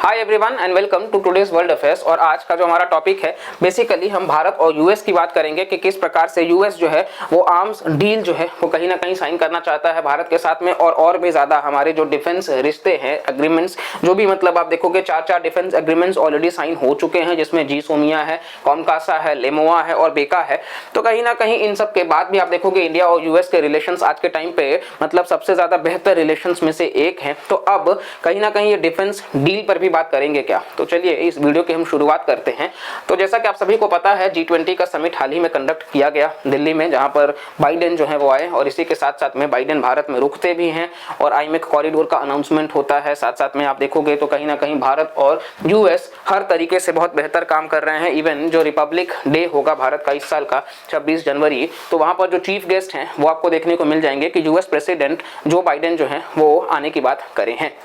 Hi everyone and welcome to today's world affairs. और आज का जो हमारा टॉपिक है बेसिकली हम भारत और यूएस की बात करेंगे कि किस प्रकार से यूएस जो है वो आर्म्स डील जो है वो कहीं ना कहीं साइन करना चाहता है भारत के साथ में। और भी ज्यादा हमारे जो डिफेंस रिश्ते हैं एग्रीमेंट्स जो भी मतलब आप देखोगे चार डिफेंस एग्रीमेंट्स ऑलरेडी साइन हो चुके हैं, जिसमें जीसोमिया है, कॉमकासा है, लेमोआ है और बेका है। तो कहीं ना कहीं इन सब के बाद भी आप देखोगे इंडिया और यूएस के रिलेशंस आज के टाइम पे मतलब सबसे ज्यादा बेहतर रिलेशंस में से एक है। तो अब कहीं ना कहीं ये डिफेंस डील पर भी बात करेंगे क्या, तो चलिए इस वीडियो की हम शुरुआत करते हैं। तो जैसा कि आप सभी को पता है G20 का समिट हाल ही में कंडक्ट किया गया दिल्ली में, जहां पर बाइडेन जो है वो आए और इसी के साथ साथ में बाइडेन भारत में रुकते भी हैं और आईमेक कॉरिडोर का अनाउंसमेंट होता है। साथ साथ में आप देखोगे तो कहीं ना कहीं भारत और यूएस हर तरीके से बहुत बेहतर काम कर रहे हैं। इवन जो रिपब्लिक डे होगा भारत का इस साल का 26 जनवरी, तो वहां पर जो चीफ गेस्ट हैं वो आपको देखने को मिल जाएंगे कि यूएस प्रेसिडेंट जो बाइडेन जो है वो आने की बात करे हैं।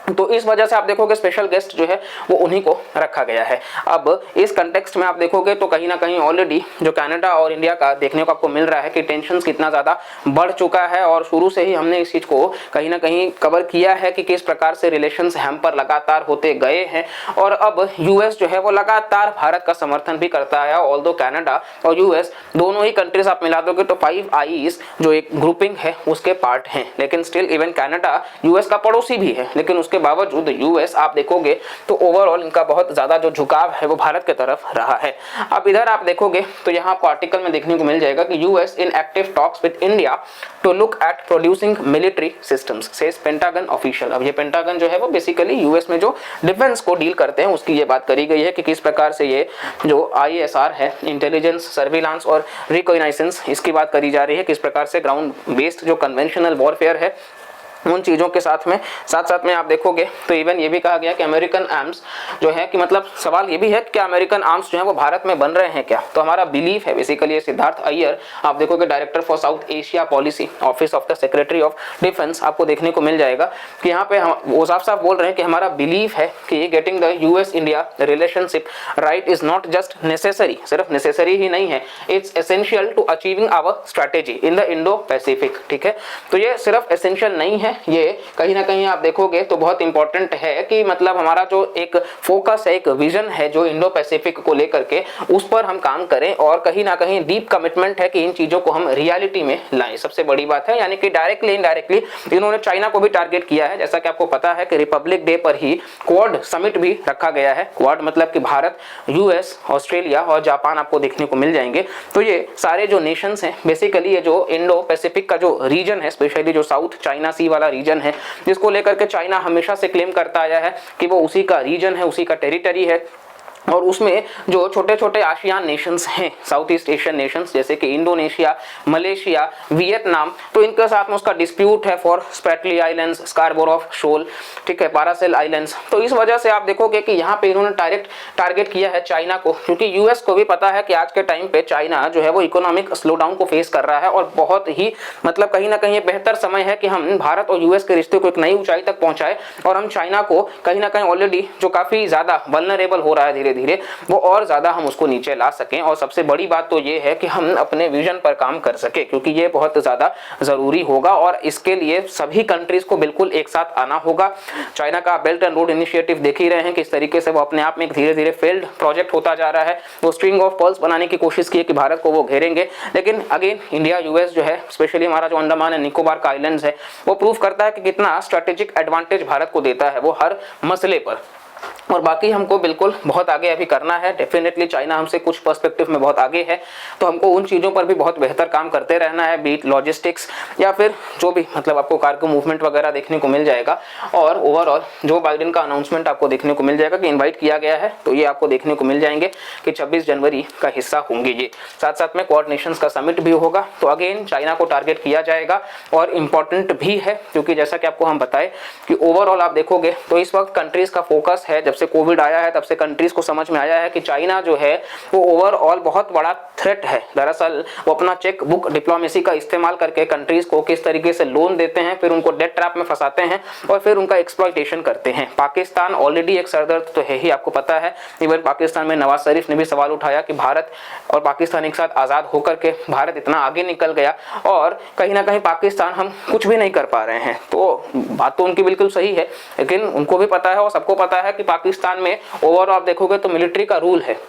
तो इस वजह से आप देखोगे स्पेशल गेस्ट जो है वो उन्हीं को रखा गया है। अब इस कंटेक्स्ट में आप देखोगे तो कहीं ना कहीं ऑलरेडी जो कनाडा और इंडिया का देखने को आपको मिल रहा है कि टेंशन कितना ज़्यादा बढ़ चुका है। और शुरू से ही हमने इस चीज़ को कहीं ना कहीं कवर किया है कि किस प्रकार से रिलेशंस हम पर लगातार होते गए हैं। और अब यूएस जो है वो लगातार भारत का समर्थन भी करता है। ऑल्दो कनाडा और यूएस दोनों ही कंट्रीज आप मिला दोगे तो 5 आईज जो एक ग्रुपिंग है उसके पार्ट हैं, लेकिन स्टिल इवन कनाडा यूएस का पड़ोसी भी है। लेकिन उसके बावजूद यूएस आप देखोगे तो ओवरऑल इनका बहुत ज्यादा जो झुकाव है वो भारत की तरफ रहा है। अब इधर आप देखोगे तो यहाँ आपको आर्टिकल में देखने को मिल जाएगा कि US in active talks with India to look at producing military systems says Pentagon official. अब ये पेंटागन जो है वो बेसिकली यूएस में जो डिफेंस को डील करते हैं उसकी ये बात करी गई है कि किस प्रकार से ये जो आईएसआर है, इंटेलिजेंस सर्विलांस और रिकॉग्नाइजेंस, इसकी बात करी जा रही है। किस प्रकार से ग्राउंड बेस्ड जो कन्वेंशनल वॉरफेयर है उन चीज़ों के साथ में आप देखोगे तो इवन ये भी कहा गया कि अमेरिकन आर्म्स जो है कि मतलब सवाल ये भी है कि क्या अमेरिकन आर्म्स जो है वो भारत में बन रहे हैं क्या। तो हमारा बिलीफ है बेसिकली, सिद्धार्थ अय्यर आप देखोगे director for south Asia policy office of the secretary of defence, आपको देखने को मिल जाएगा कि यहाँ पे वो साफ साफ बोल रहे हैं कि हमारा बिलीफ है कि getting the US India relationship right is not just necessary, सिर्फ नेसेसरी ही नहीं है, it's essential to achieving our strategy in the Indo Pacific. ठीक है, तो ये सिर्फ एसेंशियल नहीं है, ये कहीं ना कहीं आप देखोगे तो बहुत इंपॉर्टेंट है कि मतलब हमारा जो एक फोकस है, एक विजन है जो इंडो पैसिफिक को लेकर के, उस पर हम काम करें और कहीं ना कहीं डीप कमिटमेंट है कि इन चीजों को हम रियलिटी में लाएं। सबसे बड़ी बात है, यानी कि डायरेक्टली इनडायरेक्टली इन्होंने चाइना को भी टारगेट किया है। जैसा कि आपको पता है कि रिपब्लिक डे पर ही क्वाड समिट भी रखा गया है। क्वाड मतलब कि भारत, यूएस, ऑस्ट्रेलिया और जापान आपको देखने को मिल जाएंगे। तो ये सारे जो नेशंस हैं बेसिकली ये जो इंडो पैसिफिक का जो रीजन है, स्पेशली जो साउथ चाइना सी वाला रीजन है, जिसको लेकर के चाइना हमेशा से क्लेम करता आया है कि वो उसी का रीजन है, उसी का टेरिटरी है। और उसमें जो छोटे छोटे आसियान नेशंस हैं, साउथ ईस्ट एशियन नेशंस जैसे कि इंडोनेशिया, मलेशिया, वियतनाम, तो इनके साथ में उसका डिस्प्यूट है फॉर स्प्रेटली आइलैंड्स, स्कार्बोरोव शोल, ठीक है, पारासेल आइलैंड्स। तो इस वजह से आप देखोगे कि यहाँ पे इन्होंने डायरेक्ट टारगेट किया है चाइना को, क्योंकि यूएस को भी पता है कि आज के टाइम पे चाइना जो है वो इकोनॉमिक स्लो डाउन को फेस कर रहा है और बहुत ही मतलब कहीं ना कहीं बेहतर समय है कि हम भारत और यूएस के रिश्ते को एक नई ऊंचाई तक पहुंचाए और हम चाइना को कहीं ना कहीं ऑलरेडी जो काफी ज्यादा वल्नरेबल हो रहा है धीरे धीरे, वो और ज्यादा हम उसको नीचे ला सकें। और सबसे बड़ी बात तो ये है कि हम अपने विजन पर काम कर सके, क्योंकि ये बहुत ज्यादा जरूरी होगा और इसके लिए सभी कंट्रीज को बिल्कुल एक साथ आना होगा। चाइना का बेल्ट एंड रोड इनिशिएटिव देख ही रहे हैं किस तरीके से वो अपने आप में एक धीरे धीरे फेल्ड प्रोजेक्ट होता जा रहा है। वो स्ट्रिंग ऑफ पर्ल्स बनाने की कोशिश की कि भारत को वो घेरेंगे, लेकिन अगेन इंडिया यूएस जो है, स्पेशली हमारा जो अंडमान एंड निकोबार का आइलैंड्स है, वो प्रूव करता है कि कितना स्ट्रेटेजिक एडवांटेज भारत को देता है वो हर मसले पर। और बाकी हमको बिल्कुल बहुत आगे अभी करना है। डेफिनेटली चाइना हमसे कुछ पर्सपेक्टिव में बहुत आगे है, तो हमको उन चीज़ों पर भी बहुत बेहतर काम करते रहना है, बीट लॉजिस्टिक्स या फिर जो भी मतलब आपको कार्गो मूवमेंट वगैरह देखने को मिल जाएगा। और ओवरऑल जो बाइडेन का अनाउंसमेंट आपको देखने को मिल जाएगा कि इन्वाइट किया गया है, तो ये आपको देखने को मिल जाएंगे कि 26 जनवरी का हिस्सा होंगे ये। साथ साथ में क्वाड नेशंस का समिट भी होगा, तो अगेन चाइना को टारगेट किया जाएगा और इम्पॉर्टेंट भी है, क्योंकि जैसा कि आपको हम बताएं कि ओवरऑल आप देखोगे तो इस वक्त कंट्रीज का फोकस है, जब से कोविड आया है तब से कंट्रीज को समझ में आया है कि चाइना जो है वो ओवरऑल बहुत बड़ा थ्रेट है। दरअसल वो अपना चेक बुक डिप्लोमेसी का इस्तेमाल करके कंट्रीज को किस तरीके से लोन देते हैं, फिर उनको डेट ट्रैप में फंसाते हैं और फिर उनका एक्सप्लॉइटेशन करते हैं। पाकिस्तान ऑलरेडी एक सरदर्द तो है ही, आपको पता है। इवन पाकिस्तान में नवाज शरीफ ने भी सवाल उठाया कि भारत और पाकिस्तान एक साथ आजाद होकर के भारत इतना आगे निकल गया और कहीं ना कहीं पाकिस्तान हम कुछ भी नहीं कर पा रहे हैं। तो बात तो उनकी बिल्कुल सही है, लेकिन उनको भी पता है और सबको पता है कि पाकिस्तान में ओवरऑल आप देखोगे तो मिलिट्री का रूल है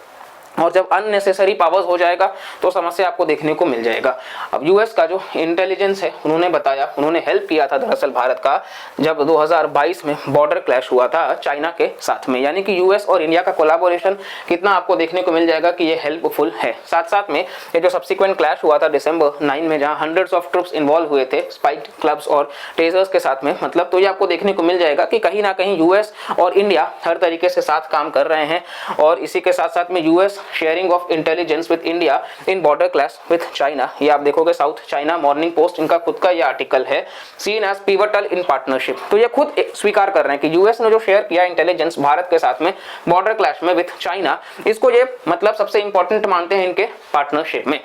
और जब अननेसेसरी पावर्स हो जाएगा तो समस्या आपको देखने को मिल जाएगा। अब यूएस का जो इंटेलिजेंस है उन्होंने बताया, उन्होंने हेल्प किया था दरअसल भारत का जब 2022 में बॉर्डर क्लैश हुआ था चाइना के साथ में, यानी कि यूएस और इंडिया का कोलैबोरेशन कितना आपको देखने को मिल जाएगा कि ये हेल्पफुल है। साथ साथ में ये जो सब्सिक्वेंट क्लैश हुआ था December 9 में, जहां हंड्रेड्स ऑफ ट्रूप्स इन्वॉल्व हुए थे स्पाइक क्लब्स और टेजर्स के साथ में, मतलब तो ये आपको देखने को मिल जाएगा कि कहीं ना कहीं यूएस और इंडिया हर तरीके से साथ काम कर रहे हैं। और इसी के साथ साथ में US sharing of intelligence with India in border clash with China, ये आप देखोगे साउथ चाइना मॉर्निंग पोस्ट, इनका खुद का ये आर्टिकल है, seen as pivotal in partnership. तो ये खुद स्वीकार कर रहे हैं कि यूएस ने जो शेयर किया इंटेलिजेंस भारत के साथ में बॉर्डर क्लैश में विद चाइना, इसको ये मतलब सबसे इंपॉर्टेंट मानते हैं इनके पार्टनरशिप में।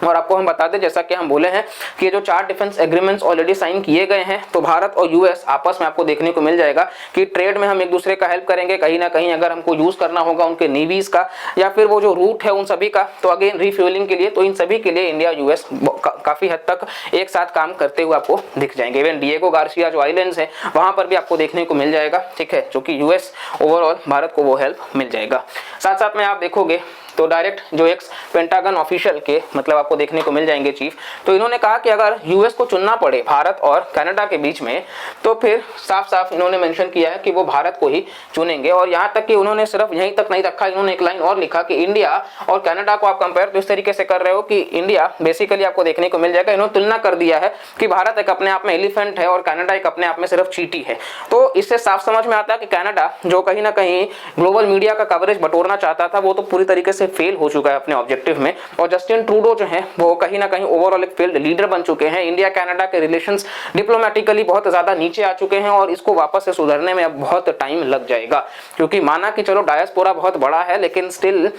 और आपको हम बता दें, जैसा कि हम बोले हैं कि ये जो 4 डिफेंस एग्रीमेंट्स ऑलरेडी साइन किए गए हैं, तो भारत और यूएस आपस में आपको देखने को मिल जाएगा कि ट्रेड में हम एक दूसरे का हेल्प करेंगे। कहीं ना कहीं अगर हमको यूज करना होगा उनके नेवीज का या फिर वो जो रूट है उन सभी का, तो अगेन रिफ्यूलिंग के लिए, तो इन सभी के लिए इंडिया यूएस काफी हद तक एक साथ काम करते हुए आपको दिख जाएंगे। इवन डिएगो गार्सिया जो आइलैंड्स है वहां पर भी आपको देखने को मिल जाएगा, ठीक है, जो कि यूएस ओवरऑल भारत को वो हेल्प मिल जाएगा। साथ साथ में आप देखोगे तो डायरेक्ट जो एक्स पेंटागन ऑफिशियल के मतलब आपको देखने को मिल जाएंगे चीफ, तो इन्होंने कहा कि अगर यूएस को चुनना पड़े भारत और कनाडा के बीच में, तो फिर साफ साफ इन्होंने मेंशन किया है कि वो भारत को ही चुनेंगे। और यहाँ तक कि उन्होंने सिर्फ यहीं तक नहीं रखा, इन्होंने एक लाइन और लिखा कि इंडिया और कनाडा को आप कंपेयर तो इस तरीके से कर रहे हो कि इंडिया बेसिकली आपको देखने को मिल जाएगा, इन्होंने तुलना कर दिया है कि भारत एक अपने आप में एलिफेंट है और कनाडा एक अपने आप में सिर्फ चींटी है। तो इससे साफ समझ में आता है कि कनाडा जो कहीं ना कहीं ग्लोबल मीडिया का कवरेज बटोरना चाहता था, वो तो पूरी तरीके से फेल हो चुका है अपने ऑब्जेक्टिव में। और जस्टिन ट्रूडो जो है वो कहीं ना कहीं ओवरऑल एक फील्ड लीडर बन चुके हैं। इंडिया कनाडा के रिलेशंस डिप्लोमेटिकली बहुत ज्यादा नीचे आ चुके हैं और इसको वापस से सुधरने में अब बहुत टाइम लग जाएगा, क्योंकि माना कि चलो डायस्पोरा बहुत बड़ा है, लेकिन स्टिल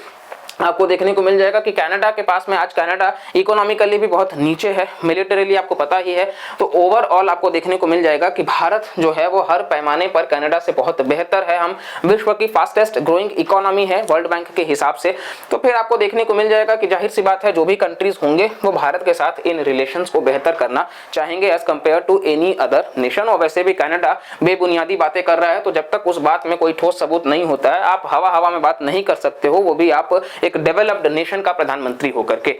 आपको देखने को मिल जाएगा कि कनाडा के पास में आज कनाडा इकोनॉमिकली भी बहुत नीचे है, मिलिटरीली आपको पता ही है। तो ओवरऑल आपको देखने को मिल जाएगा कि भारत जो है वो हर पैमाने पर कनाडा से बहुत बेहतर है। हम विश्व की फास्टेस्ट ग्रोइंग इकोनॉमी है वर्ल्ड बैंक के हिसाब से। तो फिर आपको देखने को मिल जाएगा कि जाहिर सी बात है जो भी कंट्रीज होंगे वो भारत के साथ इन रिलेशंस को बेहतर करना चाहेंगे as compared to any other nation. और वैसे भी कनाडा बेबुनियादी बातें कर रहा है, तो जब तक उस बात में कोई ठोस सबूत नहीं होता है आप हवा हवा में बात नहीं कर सकते हो, वो भी आप एक डेवलप्ड नेशन का प्रधानमंत्री होकर के।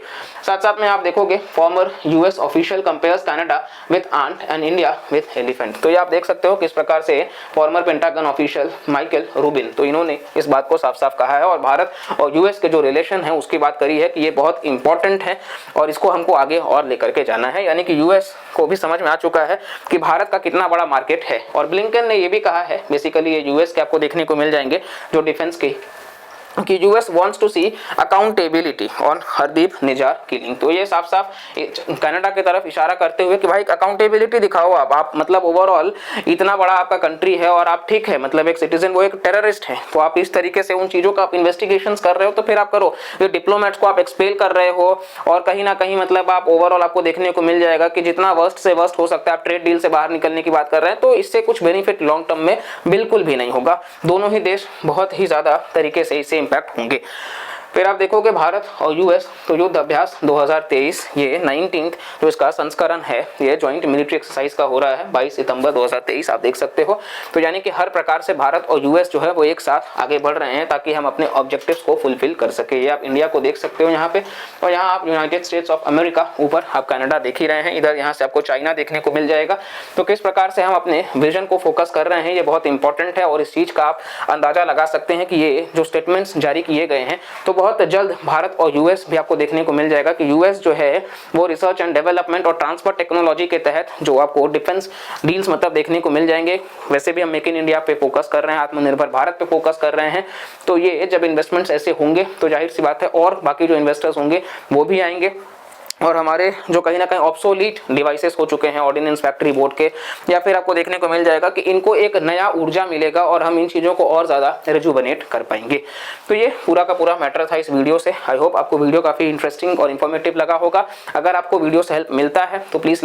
साथ साथ में आप देखोगे former US official compares Canada with ant and India with elephant. तो ये आप देख सकते हो किस प्रकार से former Pentagon official Michael Rubin, तो इन्होंने इस बात को साफ साफ कहा है और भारत और यूएस के जो रिलेशन है उसकी बात करी है कि ये बहुत इंपॉर्टेंट है और इसको हमको आगे और लेकर के जाना है। यानी कि यूएस को भी समझ में आ चुका है कि भारत का कितना बड़ा मार्केट है। और ब्लिंकन ने ये भी कहा है, बेसिकली ये यूएस के आपको देखने को मिल जाएंगे जो डिफेंस के, कि US wants to see accountability on Hardeep Nijjar killing. तो ये साफ साफ कनाडा की तरफ इशारा करते हुए कि भाई अकाउंटेबिलिटी दिखाओ आप मतलब ओवरऑल इतना बड़ा आपका कंट्री है और आप ठीक है मतलब एक सिटीजन वो एक टेररिस्ट है, तो आप इस तरीके से उन चीजों का आप इन्वेस्टिगेशंस कर रहे हो तो फिर आप करो। ये डिप्लोमेट्स को आप एक्सपेल कर रहे हो और कहीं ना कहीं मतलब आप ओवरऑल आपको देखने को मिल जाएगा कि जितना वर्स्ट से वर्स्ट हो सकता है आप ट्रेड डील से बाहर निकलने की बात कर रहे हैं, तो इससे कुछ बेनिफिट लॉन्ग टर्म में बिल्कुल भी नहीं होगा। दोनों ही देश बहुत ही ज्यादा तरीके से इससे इंपैक्ट होंगे। फिर आप देखोगे भारत और यूएस तो युद्ध अभ्यास 2023 ये 19th जो इसका संस्करण है ये जॉइंट मिलिट्री एक्सरसाइज का हो रहा है 22 सितंबर 2023 आप देख सकते हो। तो यानी कि हर प्रकार से भारत और यूएस जो है वो एक साथ आगे बढ़ रहे हैं ताकि हम अपने ऑब्जेक्टिव्स को फुलफिल कर सके। ये आप इंडिया को देख सकते हो यहाँ पे, और यहाँ आप यूनाइटेड स्टेट्स ऑफ अमेरिका, ऊपर आप कनाडा देख ही रहे हैं, इधर यहाँ से आपको चाइना देखने को मिल जाएगा। तो किस प्रकार से हम अपने विजन को फोकस कर रहे हैं ये बहुत इंपॉर्टेंट है और इस चीज का आप अंदाजा लगा सकते हैं कि ये जो स्टेटमेंट्स जारी किए गए हैं तो बहुत जल्द भारत और यूएस भी आपको देखने को मिल जाएगा कि यूएस जो है वो रिसर्च एंड डेवलपमेंट और ट्रांसफर टेक्नोलॉजी के तहत जो आपको डिफेंस डील्स मतलब देखने को मिल जाएंगे। वैसे भी हम मेक इन इंडिया पे फोकस कर रहे हैं, आत्मनिर्भर भारत पे फोकस कर रहे हैं, तो ये जब इन्वेस्टमेंट्स ऐसे होंगे तो जाहिर सी बात है और बाकी जो इन्वेस्टर्स होंगे वो भी आएंगे। और हमारे जो कहीं ना कहीं ऑब्सोलीट डिवाइसेस हो चुके हैं ऑर्डिनेंस फैक्ट्री बोर्ड के, या फिर आपको देखने को मिल जाएगा कि इनको एक नया ऊर्जा मिलेगा और हम इन चीज़ों को और ज़्यादा रिजुवनेट कर पाएंगे। तो ये पूरा का पूरा मैटर था इस वीडियो से। आई होप आपको वीडियो काफ़ी इंटरेस्टिंग और इन्फॉर्मेटिव लगा होगा। अगर आपको वीडियो से हेल्प मिलता है तो प्लीज़